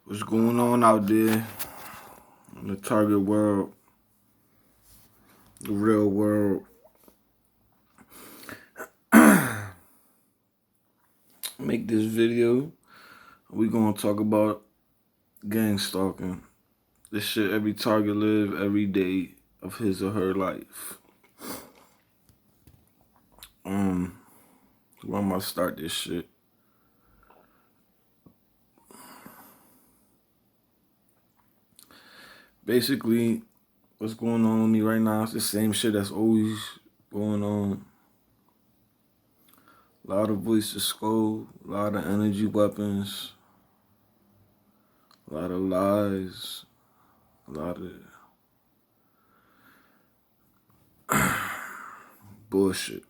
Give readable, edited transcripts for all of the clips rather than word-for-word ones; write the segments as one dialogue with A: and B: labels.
A: What's going on out there in the target world, the real world? Make this video. We gonna talk about gang stalking. This shit every target live every day of his or her life. Where I'm gonna start this shit. Basically, what's going on with me right now is the same shit that's always going on. A lot of voices scold, a lot of energy weapons, a lot of lies, a lot of bullshit.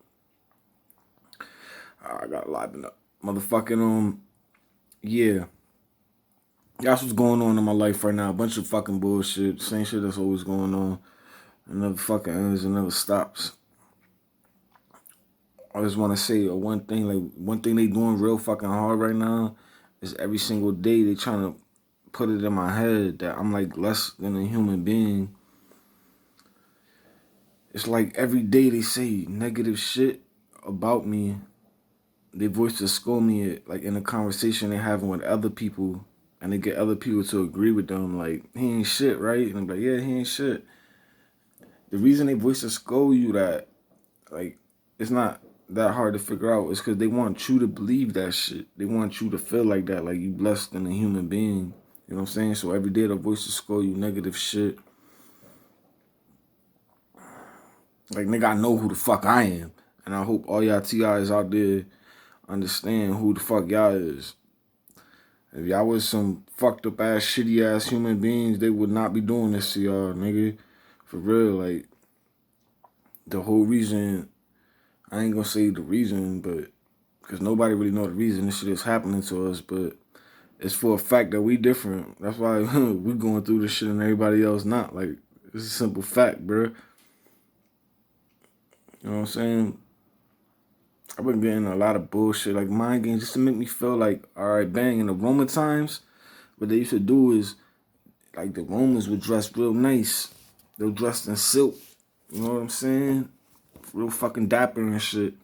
A: I got livened up. Motherfucking, yeah. That's what's going on in my life right now. A bunch of fucking bullshit. Same shit that's always going on. It never fucking ends. It never stops. I just want to say one thing they doing real fucking hard right now is every single day they trying to put it in my head that I'm like less than a human being. It's like every day they say negative shit about me. They voice to scold me like in a conversation they're having with other people, and they get other people to agree with them like, he ain't shit, right? And I'm like, yeah, he ain't shit. The reason they voice to scold you that, like, it's not that hard to figure out is because they want you to believe that shit. They want you to feel like that, like you less than a human being. You know what I'm saying? So every day the voice to scold you negative shit. Like, nigga, I know who the fuck I am. And I hope all y'all TIs out there understand who the fuck y'all is. If y'all was some fucked up ass, shitty ass human beings, they would not be doing this to y'all, nigga. For real, like, the whole reason, I ain't gonna say the reason, but, because nobody really know the reason this shit is happening to us, but it's for a fact that we different. That's why we going through this shit and everybody else not. Like, it's a simple fact, bro. You know what I'm saying? I've been getting a lot of bullshit, like mind games, just to make me feel like, all right, bang. In the Roman times, what they used to do is, like, the Romans would dress real nice. They were dressed in silk. You know what I'm saying? Real fucking dapper and shit.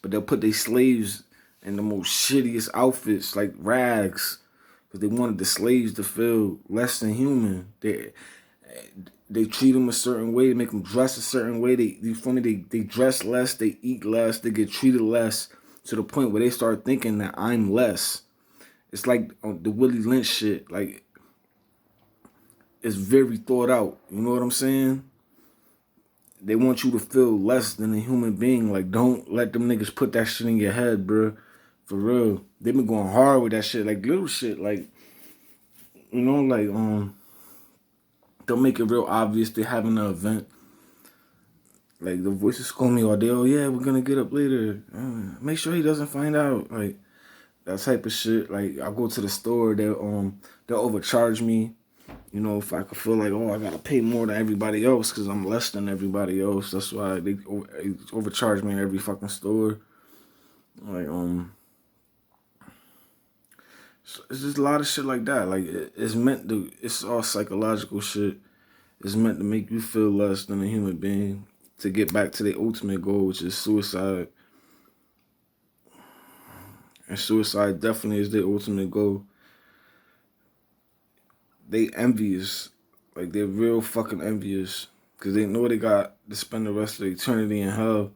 A: But they'll put their slaves in the most shittiest outfits, like rags, because they wanted the slaves to feel less than human. They treat them a certain way, make them dress a certain way. They dress less, they eat less, they get treated less, to the point where they start thinking that I'm less. It's like the Willie Lynch shit. Like, it's very thought out. You know what I'm saying? They want you to feel less than a human being. Like, don't let them niggas put that shit in your head, bro. For real. They been going hard with that shit. Like, little shit. Like, you know, like, they'll make it real obvious they're having an event. Like, the voices call me all day. Oh, yeah, we're gonna get up later. Make sure he doesn't find out. Like, that type of shit. Like, I go to the store. They'll overcharge me. You know, if I could feel like, oh, I gotta pay more than everybody else because I'm less than everybody else. That's why they overcharge me in every fucking store. Like, it's just a lot of shit like that. Like, it's all psychological shit. It's meant to make you feel less than a human being, to get back to their ultimate goal, which is suicide. And suicide definitely is their ultimate goal. They envious. Like, they're real fucking envious. Because they know they got to spend the rest of their eternity in hell.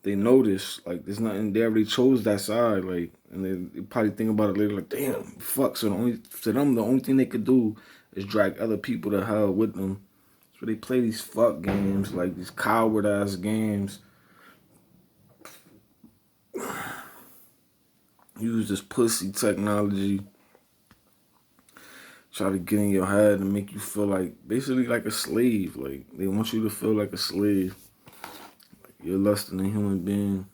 A: They know this. Like, there's nothing, they already chose that side. Like, and they probably think about it later, like, damn, fuck. So to them, the only thing they could do is drag other people to hell with them. So they play these fuck games, like these coward ass games. Use this pussy technology. Try to get in your head and make you feel like, basically like a slave. Like, they want you to feel like a slave. Like, you're less than a human being.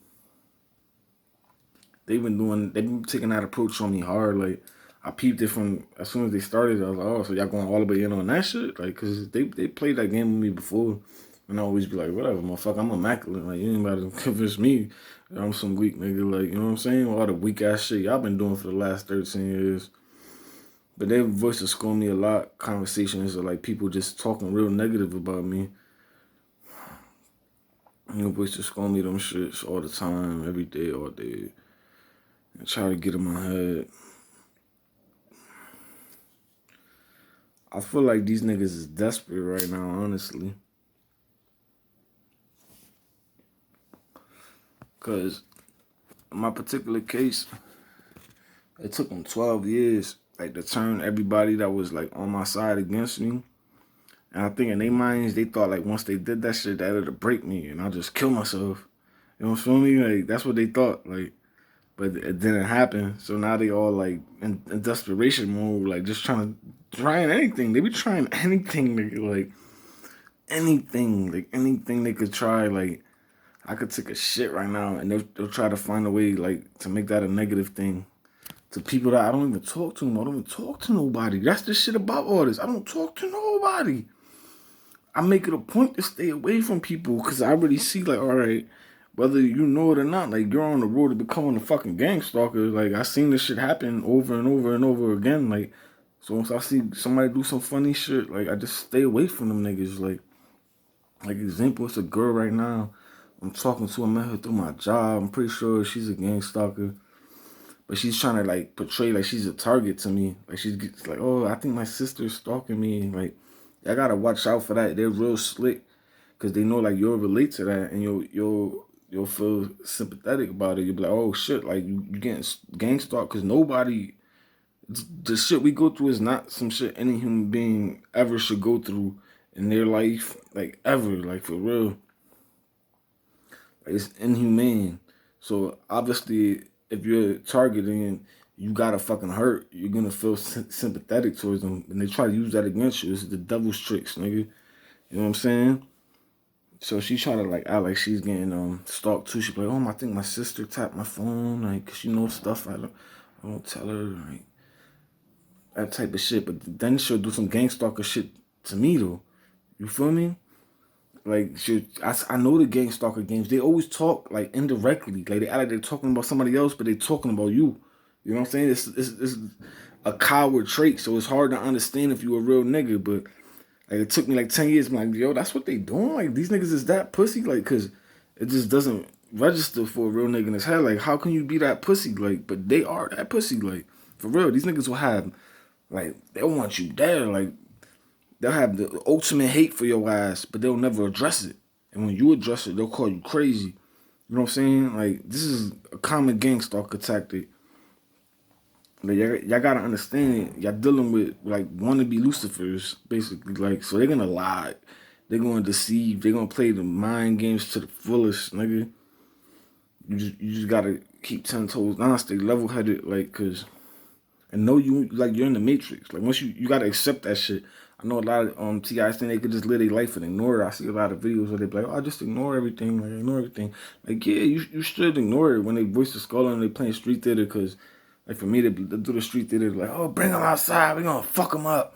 A: They've been taking that approach on me hard. Like, I peeped it from, as soon as they started, I was like, oh, so y'all going all the way in on that shit? Like, cause they played that game with me before. And I always be like, whatever, motherfucker, I'm immaculate. Like, you ain't about to convince me that I'm some weak nigga. Like, you know what I'm saying? All the weak ass shit y'all been doing for the last 13 years. But their voices score me a lot. Conversations are like people just talking real negative about me. You know, voices score me them shits all the time, every day, all day. And try to get in my head. I feel like these niggas is desperate right now, honestly. Because in my particular case, it took them 12 years, like, to turn everybody that was, like, on my side against me. And I think in their minds, they thought, like, once they did that shit, that it'd break me and I'll just kill myself. You know what I'm saying? Like, that's what they thought, like. But it didn't happen. So now they all, like, in desperation mode, like, just trying anything. They be trying anything, like anything they could try. Like, I could take a shit right now and they'll try to find a way, like, to make that a negative thing. To people that I don't even talk to. I don't even talk to nobody. That's the shit about all this. I don't talk to nobody. I make it a point to stay away from people because I already see, like, all right, whether you know it or not, like, you're on the road to becoming a fucking gang stalker. Like, I seen this shit happen over and over and over again. Like, so once I see somebody do some funny shit, like, I just stay away from them niggas. Like example, it's a girl right now I'm talking to. I met her through my job. I'm pretty sure she's a gang stalker. But she's trying to, like, portray like she's a target to me. Like, she's like, oh, I think my sister's stalking me. Like, I gotta watch out for that. They're real slick because they know, like, you'll relate to that and you'll feel sympathetic about it. You'll be like, oh shit, like, you getting gang stalked because nobody. The shit we go through is not some shit any human being ever should go through in their life, like, ever, like, for real. It's inhumane. So obviously, if you're targeting, you gotta fucking hurt. You're gonna feel sympathetic towards them, and they try to use that against you. It's the devil's tricks, nigga. You know what I'm saying? So she try to, like, act like she's getting stalked too. She be like, oh, I think my sister tapped my phone, like, 'cause she knows stuff I don't tell her, like, that type of shit. But then she'll do some gang stalker shit to me though. You feel me? Like, shit, I know the gang stalker games. They always talk, like, indirectly. Like, they act like they're talking about somebody else, but they talking about you. You know what I'm saying? It's a coward trait, so it's hard to understand if you a real nigga. But, like, it took me, like, 10 years. I'm like, yo, that's what they doing? Like, these niggas is that pussy? Like, because it just doesn't register for a real nigga in his head. Like, how can you be that pussy? Like, but they are that pussy. Like, for real, these niggas will have, like, they'll want you there. Like, they'll have the ultimate hate for your ass, but they'll never address it. And when you address it, they'll call you crazy. You know what I'm saying? Like, this is a common gang stalker tactic. Like, y'all gotta understand, y'all dealing with, like, wannabe Lucifers, basically. Like, so they're gonna lie. They're gonna deceive. They're gonna play the mind games to the fullest, nigga. You just gotta keep 10 toes down, stay level headed, like, cause and know you, like, you're in the matrix. Like, once you gotta accept that shit. I know a lot of TIs think they could just live their life and ignore it. I see a lot of videos where they be like, oh, I just ignore everything, like, ignore everything. Like, yeah, you should ignore it when they voice the skull and they playing street theater, because, like, for me, they do the street theater, like, oh, bring them outside, we gonna fuck them up.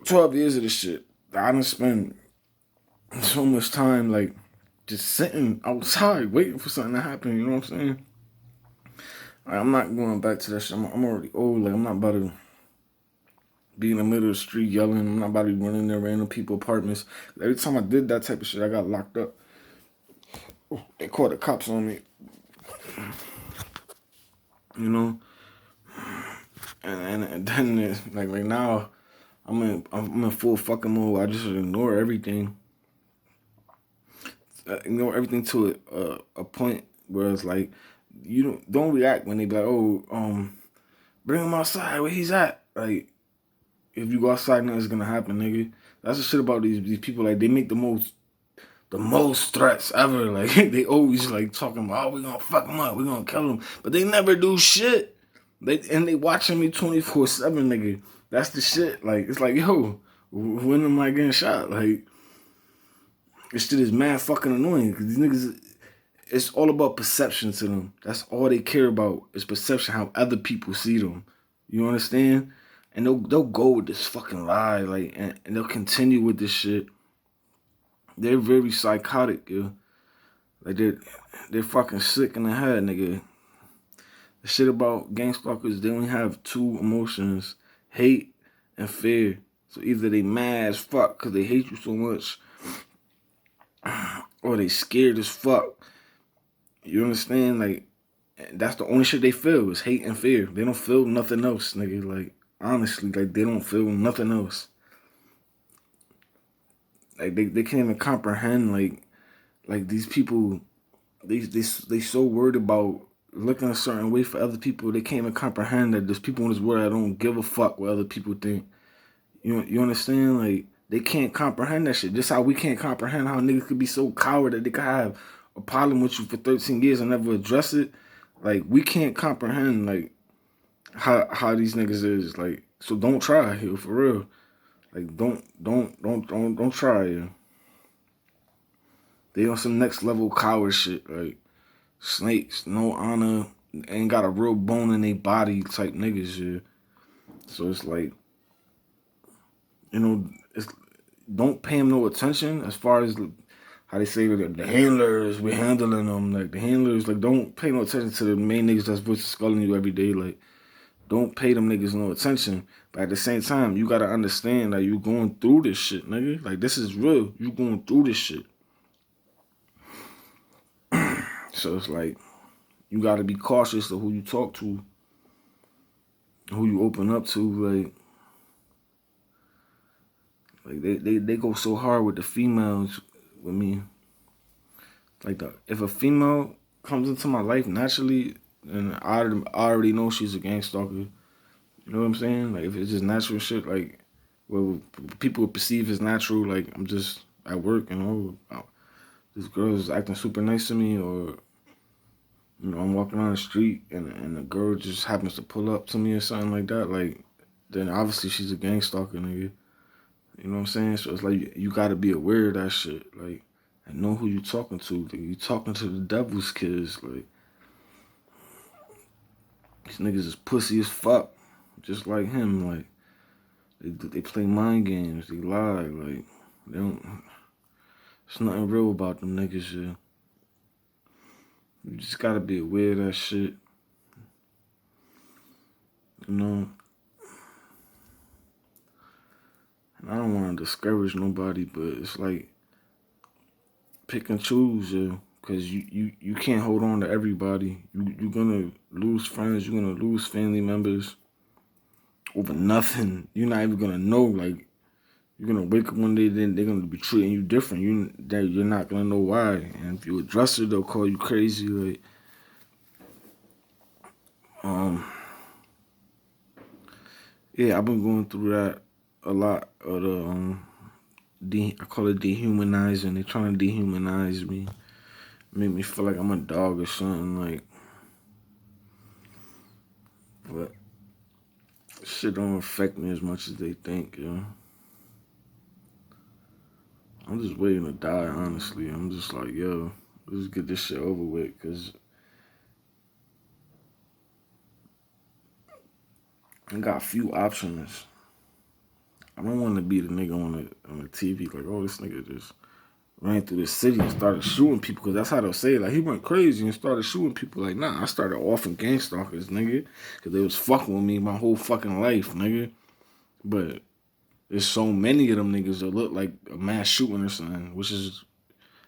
A: 12 years of this shit. I done spend so much time, like, just sitting outside waiting for something to happen, you know what I'm saying? Like, I'm not going back to that shit. I'm already old, like, I'm not about to be in the middle of the street yelling. I'm not about to be running there random people apartments. Every time I did that type of shit, I got locked up. They called the cops on me. You know? And then like now I'm in full fucking mode. I just ignore everything. Ignore everything to a point where it's like you don't react when they be like, oh, bring him outside where he's at. Like, if you go outside, nothing's gonna happen, nigga. That's the shit about these people. Like, they make the most threats ever. Like, they always, like, talking about, oh, we gonna fuck him up, we gonna kill him, but they never do shit. They watching me 24/7, nigga. That's the shit. Like, it's like, yo, when am I getting shot? Like, this shit is mad fucking annoying because these niggas, it's all about perception to them. That's all they care about is perception, how other people see them. You understand? And they'll go with this fucking lie, like, and they'll continue with this shit. They're very psychotic, yo. Like, they're fucking sick in the head, nigga. The shit about gangstalkers, they only have two emotions: hate and fear. So either they mad as fuck because they hate you so much, or they scared as fuck. You understand? Like, that's the only shit they feel is hate and fear. They don't feel nothing else, nigga. Like, honestly, like, they don't feel nothing else. Like, they can't even comprehend, like these people, they so worried about looking a certain way for other people, they can't even comprehend that there's people in this world that don't give a fuck what other people think. You understand? Like, they can't comprehend that shit. Just how we can't comprehend how niggas could be so coward that they could have a problem with you for 13 years and never address it. Like, we can't comprehend like how these niggas is. Like, so don't try here for real. Like, don't try here. They on some next level coward shit. Like, snakes, no honor, ain't got a real bone in their body type niggas, yeah. So it's like, it's don't pay them no attention as far as how they say the handlers, we're handling them. Like, the handlers, like, don't pay no attention to the main niggas that's voice sculling you every day. Like, don't pay them niggas no attention. But at the same time, you gotta understand that you going through this shit, nigga. Like, this is real. You going through this shit. So it's like, you gotta be cautious of who you talk to, who you open up to. Like they go so hard with the females with me. Like, if a female comes into my life naturally, and I already know she's a gang stalker. You know what I'm saying? Like, if it's just natural shit, like, well, people perceive as natural. Like, I'm just at work and this girl is acting super nice to me, or I'm walking on the street and a girl just happens to pull up to me or something like that. Like, then obviously she's a gang stalker, nigga. You know what I'm saying? So it's like, you gotta be aware of that shit. Like, and know who you talking to. Like, you talking to the devil's kids. Like, these niggas is pussy as fuck. Just like him. Like, they play mind games. They lie. Like, they don't. There's nothing real about them niggas, yeah. You just gotta be aware of that shit. You know? And I don't want to discourage nobody, but it's like, pick and choose, yeah. Cause you can't hold on to everybody. You're gonna lose friends. You're gonna lose family members over nothing. You're not even gonna know. Like, you're gonna wake up one day, then they're gonna be treating you different. You're not gonna know why. And if you address it, they'll call you crazy. Like, yeah, I've been going through that a lot. Of the I call it dehumanizing. They're trying to dehumanize me, make me feel like I'm a dog or something. Like, but shit don't affect me as much as they think, yo. I'm just waiting to die, honestly. I'm just like, yo, let's get this shit over with, because I got a few options. I don't want to be the nigga on the TV, like, oh, this nigga just ran through the city and started shooting people, because that's how they'll say it. Like, he went crazy and started shooting people. Like, nah, I started off in gangstalkers, nigga, because they was fucking with me my whole fucking life, nigga. But there's so many of them niggas that look like a mass shooting or something, which is,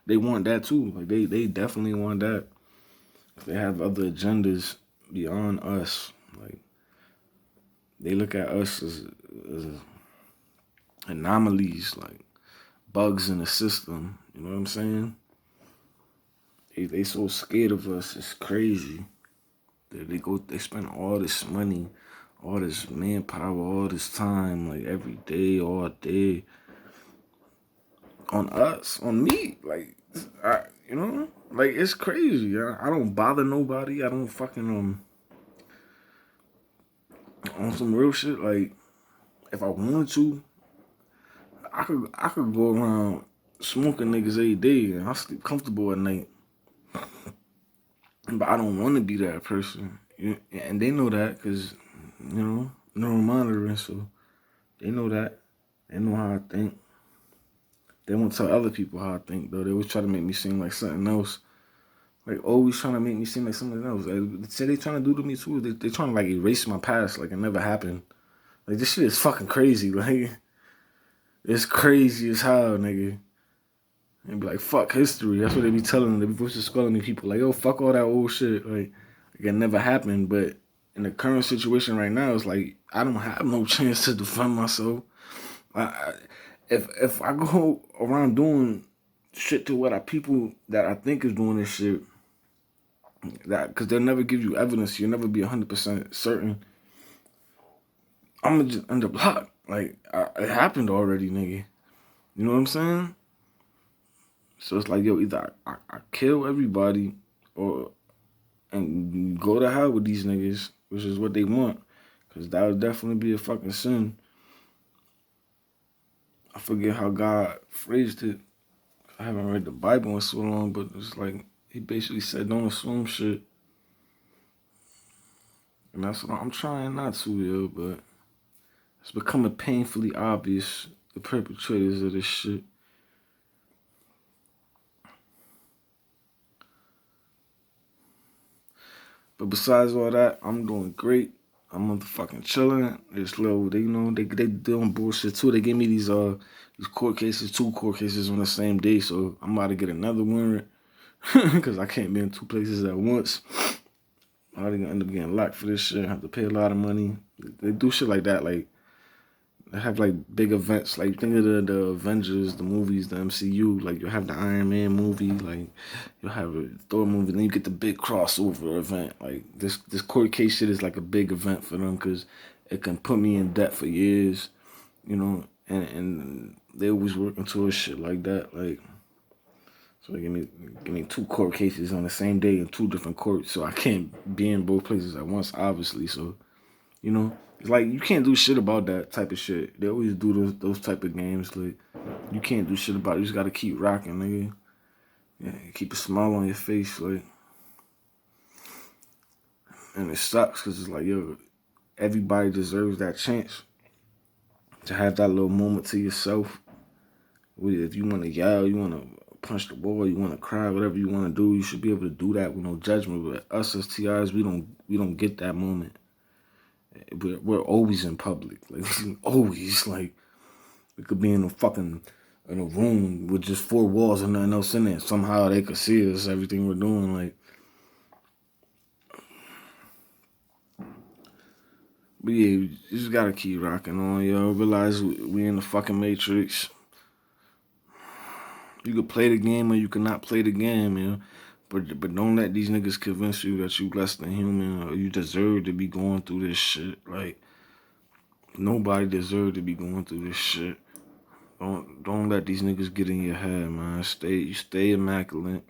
A: they want that too. Like, they definitely want that. They have other agendas beyond us. Like, they look at us as anomalies, like bugs in the system. You know what I'm saying? They so scared of us. It's crazy. They spend all this money, all this manpower, all this time, like every day, all day, on us, on me. Like, like, it's crazy. I don't bother nobody. I don't fucking on some real shit. Like, if I wanted to, I could go around smoking niggas every day and I sleep comfortable at night. But I don't want to be that person. And they know that, because, neural monitoring, so they know that. They know how I think. They won't tell other people how I think, though. They always try to make me seem like something else. Like, always trying to make me seem like something else. Like, say they trying to do to me too. They trying to like erase my past, like it never happened. Like, this shit is fucking crazy. Like, it's crazy as hell, nigga. And be like, fuck history. That's what they be telling them. They be just calling me people like, yo, fuck all that old shit. Like it never happened. But in the current situation right now, it's like I don't have no chance to defend myself. I, if I go around doing shit to what I people that I think is doing this shit, that because they'll never give you evidence, you'll never be 100% certain. I'm gonna just end up blocked. Like it happened already, nigga. You know what I'm saying? So it's like, yo, either I kill everybody or and go to hell with these niggas, which is what they want. Because that would definitely be a fucking sin. I forget how God phrased it. I haven't read the Bible in so long, but it's like, he basically said, don't assume shit. And that's what I'm trying not to, yo, but it's becoming painfully obvious, the perpetrators of this shit. But besides all that, I'm doing great. I'm motherfucking chilling. This little, they doing bullshit too. They gave me these court cases, 2 court cases on the same day. So I'm about to get another warrant because I can't be in 2 places at once. I'm already gonna end up getting locked for this shit. I have to pay a lot of money. They do shit like that. Like, they have like big events. Like, think of the Avengers, the movies, the MCU. Like, you'll have the Iron Man movie. Like, you'll have a Thor movie. Then you get the big crossover event. Like, this court case shit is like a big event for them because it can put me in debt for years. You know, and they always working towards shit like that. Like, so they give me 2 court cases on the same day in 2 different courts. So I can't be in both places at once, obviously. So, you know, it's like you can't do shit about that type of shit. They always do those type of games. Like, you can't do shit about it. You just gotta keep rocking, nigga. Yeah, keep a smile on your face, like. And it sucks because it's like, yo, everybody deserves that chance to have that little moment to yourself. If you want to yell, you want to punch the wall, you want to cry, whatever you want to do, you should be able to do that with no judgment. But us as TIs, we don't get that moment. We're always in public, like always. Like, we could be in a room with just 4 walls and nothing else in there. Somehow they could see us, everything we're doing. Like, but yeah, you just gotta keep rocking on, yo. Realize we in the fucking matrix. You could play the game or you could not play the game, yo. But don't let these niggas convince you that you less than human or you deserve to be going through this shit. Like, nobody deserve to be going through this shit. Don't let these niggas get in your head, man. Stay immaculate.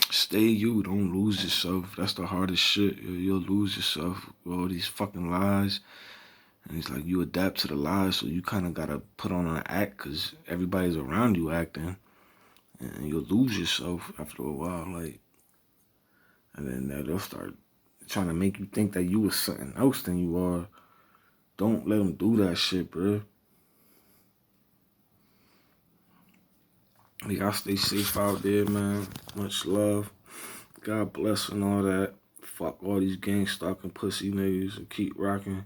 A: Stay you. Don't lose yourself. That's the hardest shit. You'll lose yourself with all these fucking lies. And it's like you adapt to the lies, so you kind of gotta put on an act because everybody's around you acting, and you'll lose yourself after a while. Like, and then they'll start trying to make you think that you was something else than you are. Don't let them do that shit, bro. Y'all stay safe out there, man. Much love. God bless and all that. Fuck all these gang stalking pussy niggas and keep rocking.